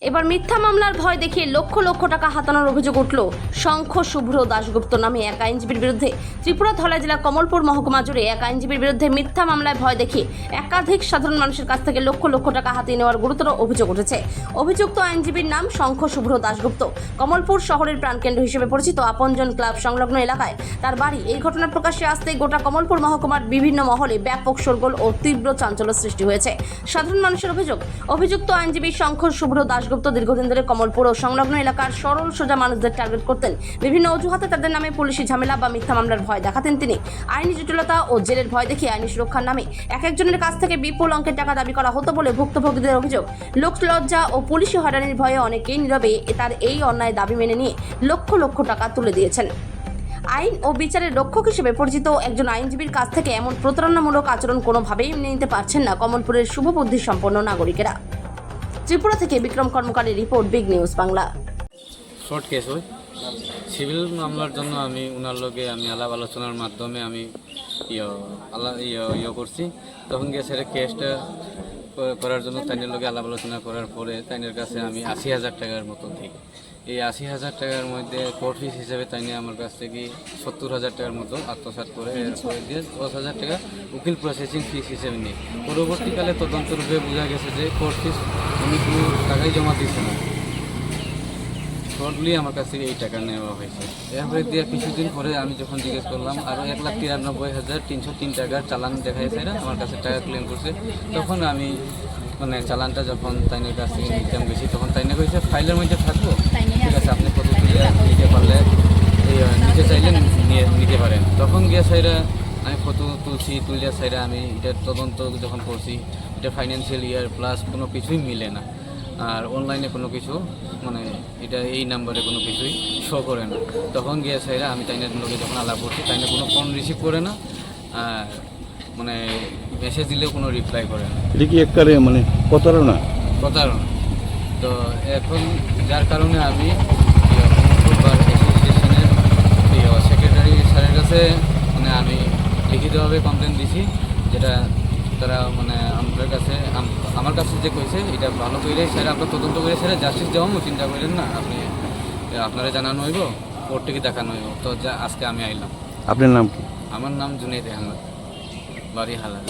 এবার মিথ্যা মামলার ভয় দেখিয়ে লক্ষ লক্ষ টাকা হাতানোর অভিযোগ উঠল শঙ্খ শুভ্র দাশগুপ্ত নামে এক আইনজীবীর বিরুদ্ধে। ত্রিপুরা ধলাই জেলা কমলপুর মহকুমা জুড়ে এক আইনজীবীর বিরুদ্ধে মিথ্যা মামলায় ভয় দেখিয়ে একাধিক সাধারণ মানুষের কাছ থেকে লক্ষ লক্ষ টাকা হাতিয়ে নেওয়ার গুরুতর অভিযোগ উঠেছে। অভিযুক্ত আইনজীবীর নাম শঙ্খ শুভ্র দাশগুপ্ত। কমলপুর শহরের প্রাণকেন্দ্র হিসেবে পরিচিত আপনজন ক্লাব সংলগ্ন এলাকায় তার বাড়ি। এই ঘটনা প্রকাশ্যে আসতেই গোটা কমলপুর মহকুমার বিভিন্ন মহলে ব্যাপক শোরগোল ও তীব্র চাঞ্চল্য সৃষ্টি হয়েছে। সাধারণ মানুষের অভিযুক্ত আইনজীবী শঙ্খ শুভ্র দাশগুপ্ত দীর্ঘদিন ধরে কমলপুর ও সংলগ্ন এলাকার সরল সোজা মানুষদের টার্গেট করতেন। বিভিন্ন অজুহাতে তাদের নামে পুলিশি ঝামেলা বা মিথ্যা মামলার ভয় দেখাতেন তিনি। আইনি জটিলতা ও জেলের ভয় দেখিয়ে আইনি সুরক্ষার নামে এক একজনের কাছ থেকে বিপুল অঙ্কের টাকা দাবি করা হতো বলে ভুক্তভোগীদের অভিযোগ। লোকলজ্জা ও পুলিশি হয়রানির ভয়ে অনেকেই নীরবে তার এই অন্যায় দাবি মেনে নিয়ে লক্ষ লক্ষ টাকা তুলে দিয়েছেন। আইন ও বিচারের রক্ষক হিসেবে পরিচিত একজন আইনজীবীর কাছ থেকে এমন প্রতারণামূলক আচরণ কোনোভাবেই মেনে নিতে পারছেন না কমলপুরের শুভবুদ্ধি সম্পন্ন নাগরিকেরা। ত্রিপুরা থেকে বিক্রম কর্মকারের report, big news Bangla. Short case ওই সিভিল মামলার জন্য আমি ওনার লগে আমি আলাপ আলোচনার মাধ্যমে আমি করছি। তখন গিয়ে সেটা কেসটা করার জন্য তাইনের লগে আলাপ আলোচনা করার পরে তাইনের কাছে আমি 80,000 টাকার মতো দিই। এই 80,000 টাকার মধ্যে কোর্ট ফিস হিসেবে তাইনে আমার কাছ থেকে 70,000 টাকার মতো আত্মসাৎ করে এরপরে দিয়ে 10,000 টাকা উকিল প্রসেসিং ফিস হিসেবে নিই। পরবর্তীকালে তদন্ত রূপে বোঝা গেছে যে কোর্ট ফিস উনি কোনো টাকাই জমা দিচ্ছে না, শর্টলি আমার কাছ থেকে এই টাকা নেওয়া হয়েছে। এরপরে দিয়ে কিছুদিন পরে আমি যখন জিজ্ঞেস করলাম আরও 1,93,303 টাকার চালান দেখাইছে, আমার কাছে টাকা ক্লেম করছে। তখন আমি চালানটা যখন তাইনের কাছ থেকে নিতাম গেছি তখন তাইনে কইছে ফাইলের মধ্যে থাকবো, ঠিক আছে আপনি কত নিতে পারলে নিতে চাইলে নিতে পারেন। তখন গিয়ে সাইরা আমি ফটো তুলিয়া সাইরা আমি এটার তদন্ত যখন করছি, এটা ফাইন্যান্সিয়াল ইয়ার প্লাস কোনো কিছুই মিলে না। আর অনলাইনে কোনো কিছু এটা এই নাম্বারে কোনো কিছুই শো করে না। তখন গিয়ে সাইরা আমি তাইনের লোকে যখন আলাপ করছি তাইনে কোনো ফোন রিসিভ করে না, আর মেসেজ দিলেও কোনো রিপ্লাই করে না। এটা কি একবারে প্রতারণা। তো এখন যার কারণে আমি বার অ্যাসোসিয়েশনের সেক্রেটারি স্যারের কাছে আমি লিখিতভাবে কমপ্লেন দিছি, যেটা তারা আমার কাছে যে কইছে এটা ভালো করে স্যার আপনার তদন্ত করে স্যার জাস্টিস দেওয়া চিন্তা করেন না, আপনারা জানানো হইব, কোর্ট থেকে দেখানো হইব। তো আজকে আমি আইলাম। আপনার নাম কি? আমার নাম জুনাইদ আহমেদ, বাড়ি হালা।